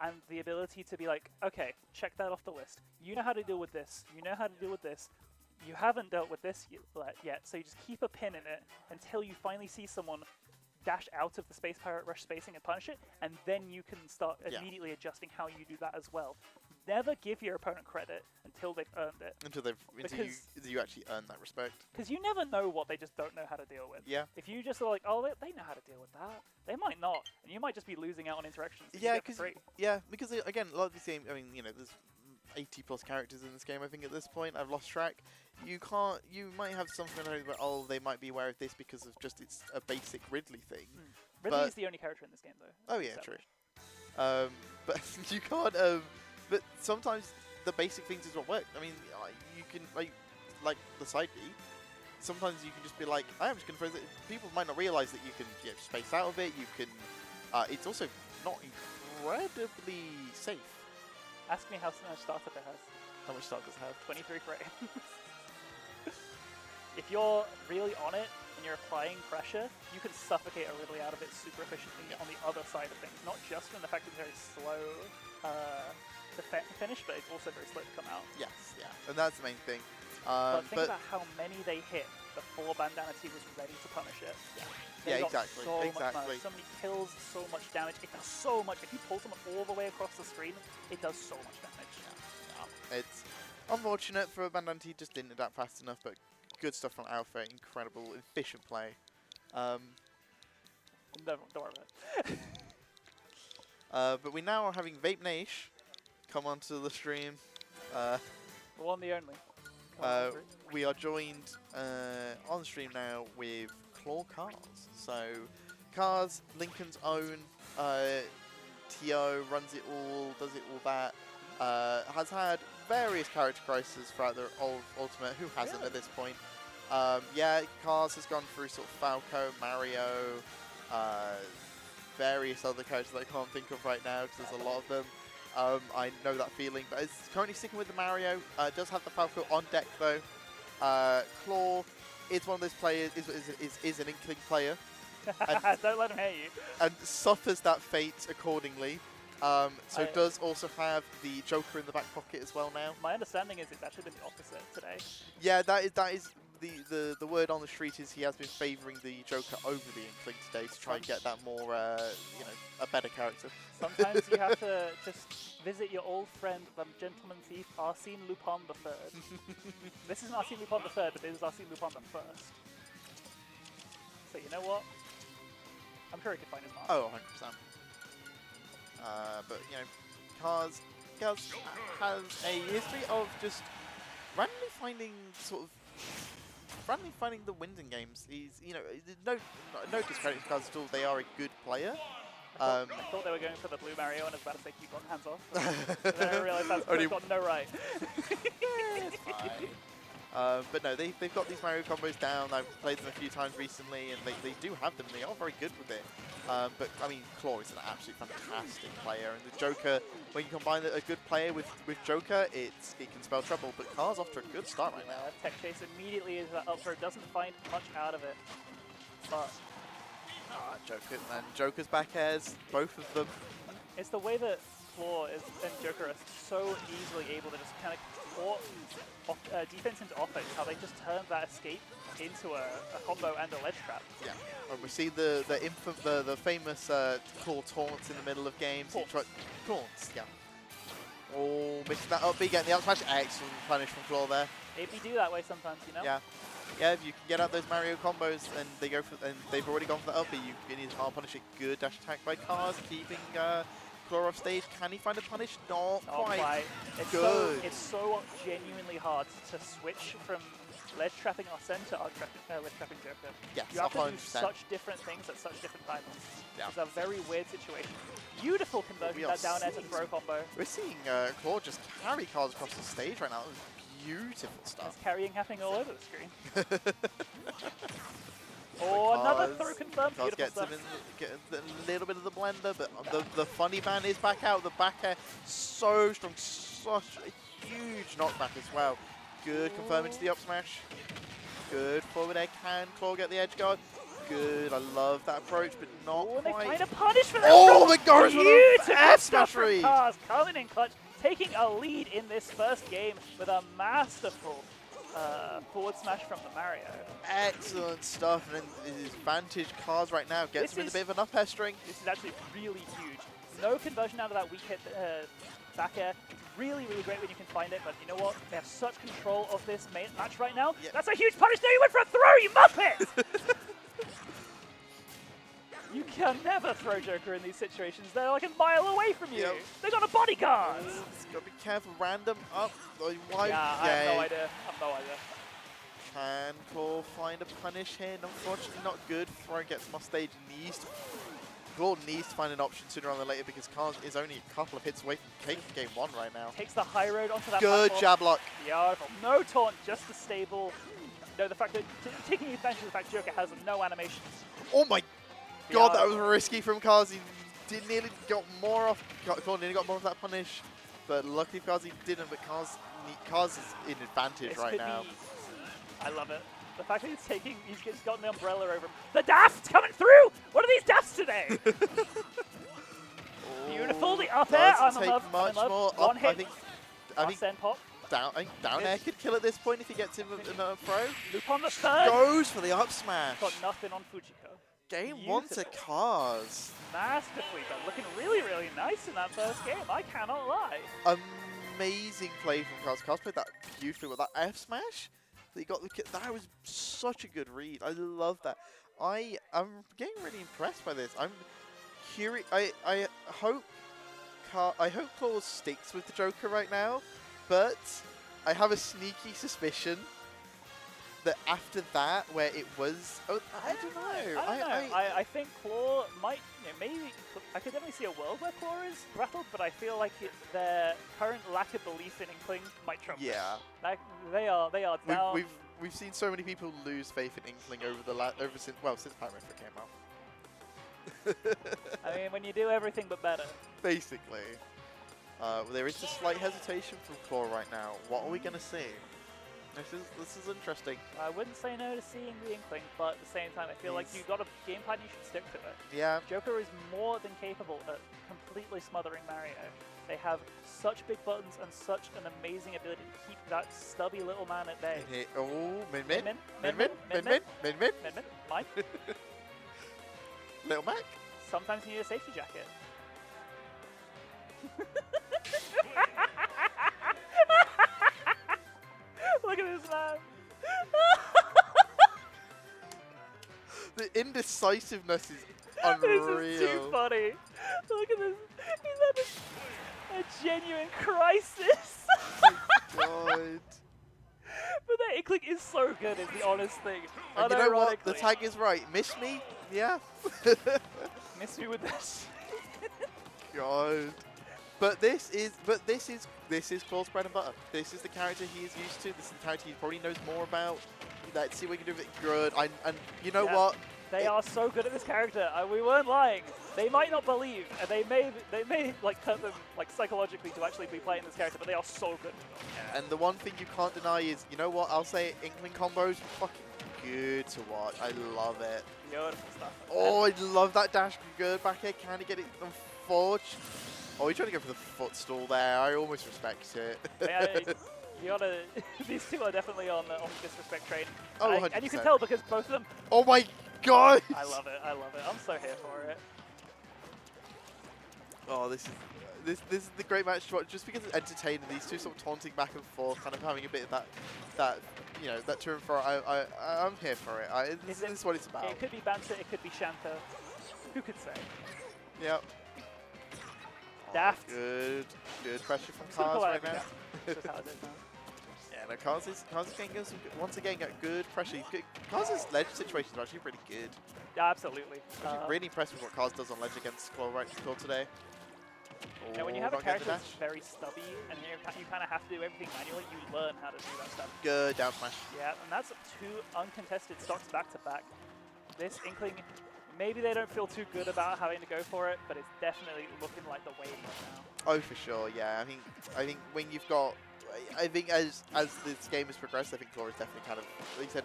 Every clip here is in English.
and the ability to be like, okay, check that off the list. You know how to deal with this. You know how to deal with this. You haven't dealt with this yet, so you just keep a pin in it until you finally see someone dash out of the Space Pirate Rush spacing and punish it, and then you can start immediately adjusting how you do that as well. Never give your opponent credit until they've earned it. Until you actually earn that respect. Because you never know what they just don't know how to deal with. Yeah. If you just are like, oh, they know how to deal with that, they might not, and you might just be losing out on interactions. Yeah, because again, a lot of these games. I mean, there's 80 plus characters in this game. I think at this point, I've lost track. You might have something about, oh, they might be aware of this because of just it's a basic Ridley thing. Ridley is the only character in this game, though. Oh yeah, true. But you can't. But sometimes the basic things is what work. I mean, you can like the side B. Sometimes you can just be like, I'm just going to throw it. People might not realize that you can space out of it. You can. It's also not incredibly safe. Ask me how much startup it has. How much start does it have? 23 frames. If you're really on it and you're applying pressure, you can suffocate a Ridley out of it super efficiently on the other side of things. Not just from the fact that it's very slow to finish, but it's also very slow to come out. Yes, yeah. And that's the main thing. But think about how many they hit before Bandana T was ready to punish it. Yeah, exactly. So much, so many kills, so much damage. It does so much. If you pull someone all the way across the screen, it does so much damage. Yeah. It's unfortunate for Bandana T, just didn't adapt fast enough, but good stuff from Alpha. Incredible, efficient play. Don't worry about it. But we now are having Vape Nash come onto the stream. The one, the only. We are joined on stream now with Claw Cars. So, Cars, Lincoln's own, TO, runs it all, does it all that. Has had various character crises throughout the Ultimate. Who hasn't at this point? Yeah, Cars has gone through sort of Falco, Mario, various other characters that I can't think of right now because there's a lot of them. I know that feeling, but it's currently sticking with the Mario. Does have the Falco on deck though. Claw is one of those players, is an Inkling player. And don't let him hear you. And suffers that fate accordingly. So does also have the Joker in the back pocket as well now. My understanding is it's actually been the opposite today. Yeah, that is the word on the street is he has been favouring the Joker over the Inkling today to try and get that more, a better character. Sometimes you have to just visit your old friend, the gentleman thief, Arsene Lupin III. This isn't Arsene Lupin III, but this is Arsene Lupin I. So you know what? I'm sure he could find his mark. Oh, 100%. But, Cars has a history of just randomly finding the wins in games. He's, no discredit to Cars at all. They are a good player. I thought they were going for the blue Mario and I was about to say keep on hands off. But then I realised that's got no right. It's fine. But no, they've got these Mario combos down. I've played them a few times recently, and they do have them. They are very good with it. But, I mean, Claw is an absolutely fantastic player. And the Joker, when you combine a good player with Joker, it can spell trouble. But Car's off to a good start right now. Tech Chase immediately is up for it. Doesn't find much out of it. But Joker and Joker's back airs, both of them. It's the way that Claw and Joker are so easily able to just kind of port defense into offense, how they just turn that escape into a combo and a ledge trap. Yeah, and we see the famous Claw taunts in the middle of games. Taunts, yeah. Oh, mixing that up, getting the up smash. Excellent punish from Claw there. It be do that way sometimes, you know? Yeah. Yeah, if you can get out those Mario combos and they've already gone for the up B, you need to punish it. Good dash attack by Cars, keeping Claw off stage. Can he find a punish? Not quite. It's good. It's so genuinely hard to switch from ledge trapping Arsene to ledge trapping Joker. Yes, you have 100%. to do such different things at such different times. Yeah. It's a very weird situation. Beautiful conversion, that down air to throw combo. We're seeing Claw just carry Cars across the stage right now. Beautiful stuff. There's carrying happening all over the screen. Oh, another throw confirmed. Cars gets him get a little bit of the blender, but the funny man is back out. The back air so strong, such a huge knockback as well. Good confirming to the up smash. Good forward air. Can Claw get the edge guard? good. I love that approach, but not Oh, and they quite. find a punish for that. Oh, the goes with Beautiful an F stuff smash from read. Cars, coming in clutch, taking a lead in this first game with a masterful forward smash from the Mario. Excellent stuff, and then his vantage Cars right now gets him in a bit of an up air string. This is actually really huge. No conversion out of that weak hit back air. It's really, really great when you can find it, but you know what? They have such control of this match right now. Yep. That's a huge punish. No, you went for a throw, you muppet! You can never throw Joker in these situations. They're like a mile away from you. Yep. They got a bodyguard. Just gotta be careful. Random up. Why? Yeah, I have no idea. I have no idea. Can Claw find a punish here? Unfortunately, not good. Throw gets him off stage. Claw needs to find an option sooner rather than later because Cars is only a couple of hits away from taking game 1 right now. Takes the high road onto that Good platform. jab lock. Beautiful. No taunt, just the stable. No, the fact that taking advantage of the fact Joker has no animations. Oh my god, that was risky from Cars. He nearly got more off. Claw nearly got more of that punish, but luckily for Cars he didn't. But Cars is in advantage right now. I love it. The fact that he's just gotten the umbrella over him. The daft coming through! What are these dafts today? Beautiful, the up air. I'm in love. Much more. One hit. I think Send pop. down air could kill at this point if he gets him another throw. Loop on the third. Goes for the up smash. Got nothing on Fujiko. Game 1 to Cars. Masterfully done. Looking really, really nice in that first game. I cannot lie. Amazing play from Cars. Cars played that beautifully with that F smash. That was such a good read. I love that. I'm getting really impressed by this. I'm curious. I hope Claw sticks with the Joker right now, but I have a sneaky suspicion that after that, where it was, I don't know. I think Claw might, maybe, I could definitely see a world where Claw is rattled, but I feel like their current lack of belief in Inkling might trump it. Yeah. Like, they are down. We've seen so many people lose faith in Inkling since Pyrometric came out. I mean, when you do everything but better. Basically. There is a slight hesitation from Claw right now. What are we going to see? This is interesting. I wouldn't say no to seeing the Inkling, but at the same time, I feel like you've got a game plan, you should stick to it. Yeah. Joker is more than capable at completely smothering Mario. They have such big buttons and such an amazing ability to keep that stubby little man at bay. Oh, min. Mine. Little Mac. Sometimes you need a safety jacket. Look at this man. The indecisiveness is unreal. This is too funny. Look at this. He's had a genuine crisis. Oh God. But that Inkling is so good, is the honest thing. And you know what? The tag is right. Miss me? Yeah. Miss me with this. God. But this is Claw's bread and butter. This is the character he is used to. This is the character he probably knows more about. Let's see what we can do with it good. And you know what? They are so good at this character. We weren't lying. They might not believe, and they may like hurt them like psychologically to actually be playing this character, but they are so good. And the one thing you can't deny is, you know what? I'll say it, Inkling combos fucking good to watch. I love it. Beautiful stuff. Oh, I love that dash. Good back air. Can he get it? Unfortunately. Oh, he's trying to go for the footstool there. I almost respect it. Yeah, you gotta. These two are definitely on the disrespect train. Oh, 100%. And you can tell because both of them. Oh my God! I love it. I love it. I'm so here for it. Oh, this is the great match to watch. Just because it's entertaining. These two sort of taunting back and forth, kind of having a bit of that to and fro. I'm here for it. This is what it's about. It could be banter. It could be Shanta. Who could say? Yep. Daft. Good pressure from Cars right now. That's how it is now. Yeah, no, Cars is getting once again got good pressure. Cars' ledge situations are actually pretty good. Yeah, absolutely. I'm really impressed with what Cars does on ledge against Claw today. Now, when you have a character that's very stubby and you kind of have to do everything manually, you learn how to do that stuff. Good down smash. Yeah, and that's 2 uncontested stocks back to back. This Inkling, maybe they don't feel too good about having to go for it, but it's definitely looking like the wave right now. Oh, for sure, yeah. I think when you've got I think as this game has progressed, I think Claw is definitely kind of, like he said,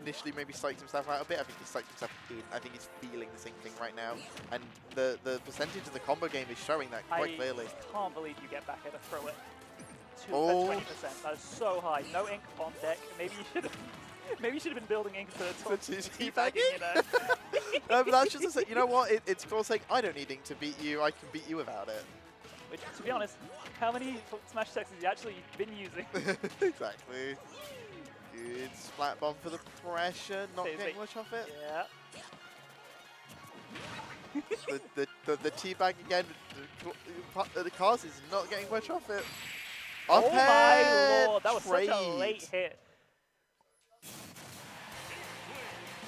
initially maybe psyched himself out a bit. I think he's psyched himself in. I think he's feeling this Inkling right now. And the percentage of the combo game is showing that quite clearly. I can't believe you get back air to throw it to Oh. 20%. That is so high. No ink on deck. Maybe you should have. Maybe you should have been building ink for teabagging, you know. But that's just to say, you know what? It's Claw saying, I don't need ink to beat you. I can beat you without it. Which, to be honest, how many smash attacks have you actually been using? Exactly. Good splat bomb for the pressure. Not getting much off it. Yeah. the teabag again. The Cars is not getting much off it. Oh my lord, that was such a late hit.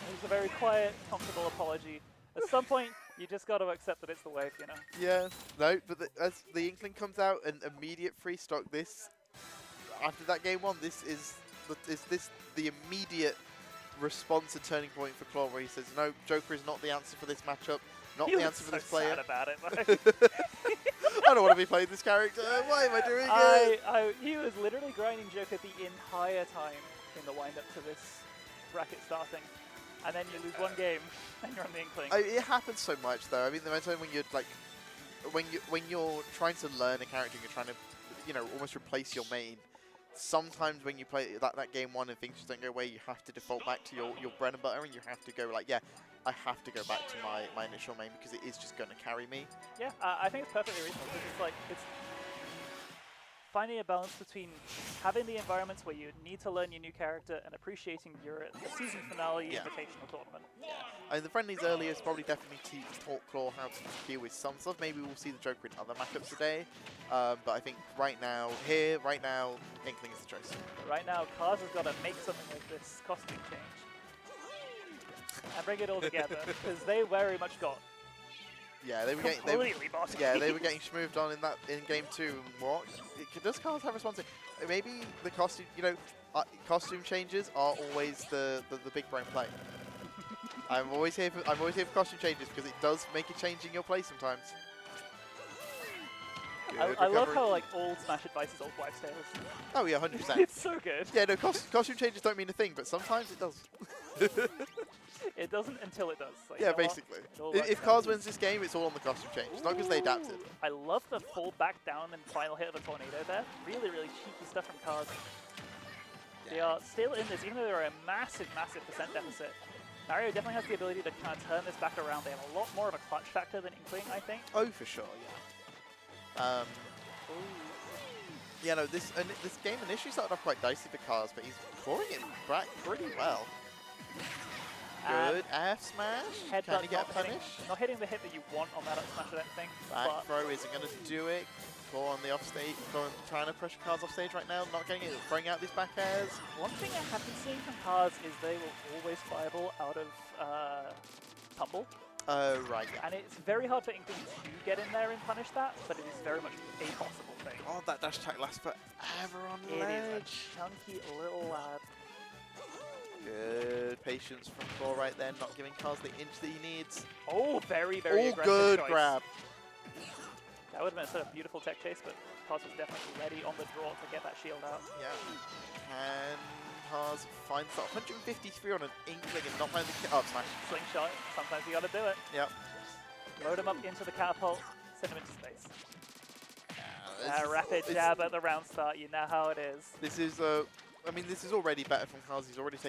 It was a very quiet, comfortable apology. At some point, you just got to accept that it's the wave, you know? Yeah, no, but as the Inkling comes out and immediate free stock, after that game one, this is the immediate response and turning point for Claw, where he says, no, Joker is not the answer for this matchup, not the answer for this player. Sad about it. I don't want to be playing this character. Why am I doing it? He was literally grinding Joker the entire time in the wind up to this bracket starting. And then you lose one game, and you're on the Inkling. It happens so much, though. I mean, the time when you're like, when you're trying to learn a character, and you're trying to, you know, almost replace your main. Sometimes when you play that game one and things just don't go away, you have to default back to your bread and butter, and you have to go like, yeah, I have to go back to my initial main because it is just going to carry me. Yeah, I think it's perfectly reasonable because it's like finding a balance between having the environments where you need to learn your new character and appreciating you're at the season finale invitational tournament. Yeah. I mean, the friendlies earlier has probably definitely taught Claw how to deal with some stuff. Maybe we'll see the Joker in other matchups today. But I think right now, Inkling is the choice. But right now, Kaz has got to make something with this costume change and bring it all together because they very much got they were getting schmooved on in game 2. What does Kaz have response? Maybe the costume, costume changes are always the big brain play. I'm always here for costume changes because it does make a change in your play sometimes. I love how like old Smash advice is old wives' tales. Oh yeah, 100%. It's so good. Yeah, no, costume changes don't mean a thing, but sometimes it does. It doesn't until it does. Like, yeah, basically. If Kaz wins this game, it's all on the costume change. It's not because they adapted. I love the fall back down and final hit of a tornado there. Really, really cheeky stuff from Kaz. Yeah. They are still in this, even though they're a massive, massive percent deficit. Mario definitely has the ability to kind of turn this back around. They have a lot more of a clutch factor than Inkling, I think. Oh, for sure, yeah. Yeah, no, this game initially started off quite dicey for Kaz, but he's clawing it back pretty well. Good F smash. Can he get a punish? Not hitting the hit that you want on that up smash, I don't think. Back throw isn't going to do it. Claw on the off stage, trying to pressure Kaz off stage right now, not getting it, throwing out these back airs. One thing I have been seeing from Kaz is they will always fireball out of tumble. Right, yeah. And it's very hard for Inkling to get in there and punish that, but it is very much a possible thing. Oh, that dash attack lasts forever on ledge. It is a chunky little lad. Good patience from Claw right there, not giving Kaz the inch that he needs. Oh, very, very aggressive good choice. grab. That would have been a sort of beautiful tech chase, but Kaz was definitely ready on the draw to get that shield out. Yeah. And Kaz finds that 153 on an Inkling and not finding the up smash. Slingshot, sometimes you gotta do it. Yep. Load him up into the catapult, send him into space. Rapid jab at the round start, you know how it is. This is, I mean, this is already better from Kaz.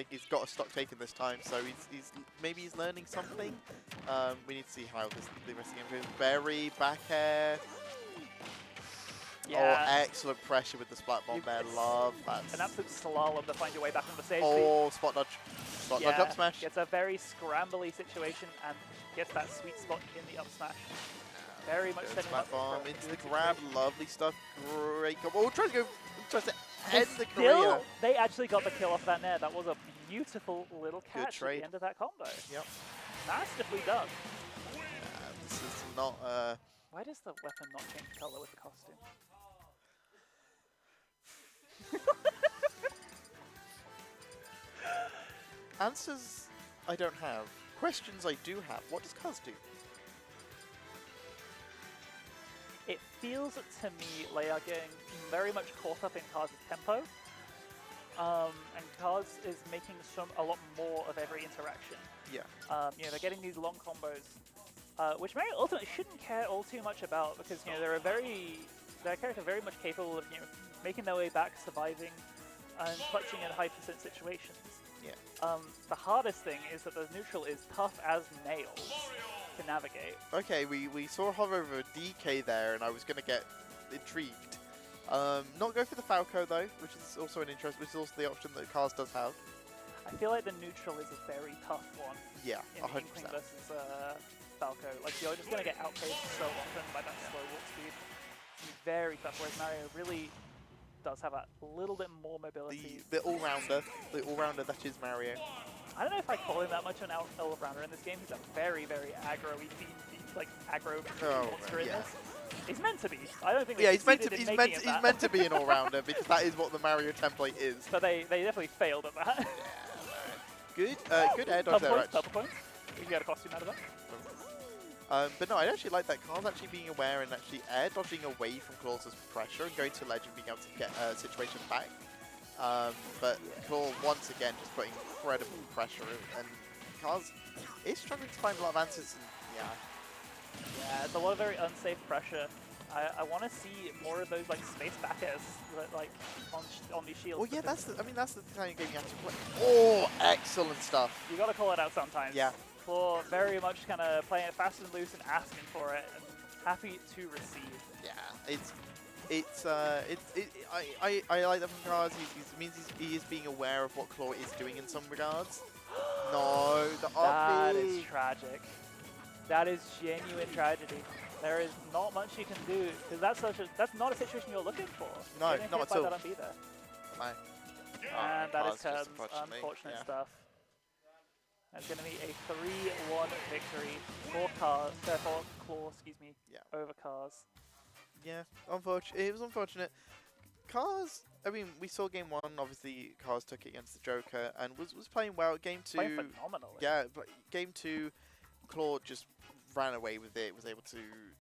He's got a stock taken this time, so maybe he's learning something. We need to see how the rest of the game goes. Berry, back air. Yeah. Oh, excellent pressure with the splat bomb there. Love that. An absolute slalom to find your way back on the stage. Oh, spot dodge. Spot dodge up smash. Gets a very scrambly situation and gets that sweet spot in the up smash. Very much setting up. Bomb into the grab. Lovely stuff. Great. Oh, tries to end the career. They actually got the kill off that nair. That was a beautiful little catch at the end of that combo. Yep. Masterfully done. This is not. Why does the weapon not change color with the costume? Answers I don't have. Questions I do have. What does Kaz do? It feels to me like they are getting very much caught up in Cars' tempo. And Cars is making a lot more of every interaction. Yeah. They're getting these long combos, which Mario ultimately shouldn't care all too much about because their character very much capable of making their way back, surviving, and clutching in high% situations. Yeah. The hardest thing is that the neutral is tough as nails to navigate. Okay, we saw hover over DK there, and I was gonna get intrigued. Not go for the Falco though, which is also an interest, which is also the option that Cars does have. I feel like the neutral is a very tough one. Yeah, in 100%. Inkling versus Falco. Like, you're just going to get outpaced so often by that slow walk speed. It's very tough, whereas Mario really does have a little bit more mobility. The all-rounder that is Mario. I don't know if I call him that much an all-rounder in this game. He's a very, very aggro-y, like aggro monster in this. He's meant to be. I don't think. Yeah, he's meant to be an all-rounder because that is what the Mario template is. But they definitely failed at that. Good air dodge there. Purple points. You get a costume out of that. But no, I actually like that Carl's actually being aware and actually air dodging away from Claw's pressure and going to ledge and being able to get a situation back. But Claw once again just putting incredible pressure, and Carl's is struggling to find a lot of answers. And yeah, it's a lot of very unsafe pressure. I want to see more of those like space back airs like on these shields. Well, yeah, that's the kind of game you have to play. Oh, excellent stuff. You got to call it out sometimes. Yeah. Claw very much kind of playing it fast and loose and asking for it, and happy to receive. Yeah, I like that from Cars. He is being aware of what Claw is doing in some regards. No, the up That B. is tragic. That is genuine tragedy. There is not much you can do because that's not a situation you're looking for. No, Getting not hit at all. by that up B there. No. And that is Cars, unfortunate yeah. stuff. That's going to be a 3-1 victory for Claw, over Cars. Yeah, unfortunate. It was unfortunate. Cars. I mean, we saw game 1. Obviously, Cars took it against the Joker and was playing well. Game 2. Playing phenomenally. Yeah, but game 2, Claw just ran away with it. Was able to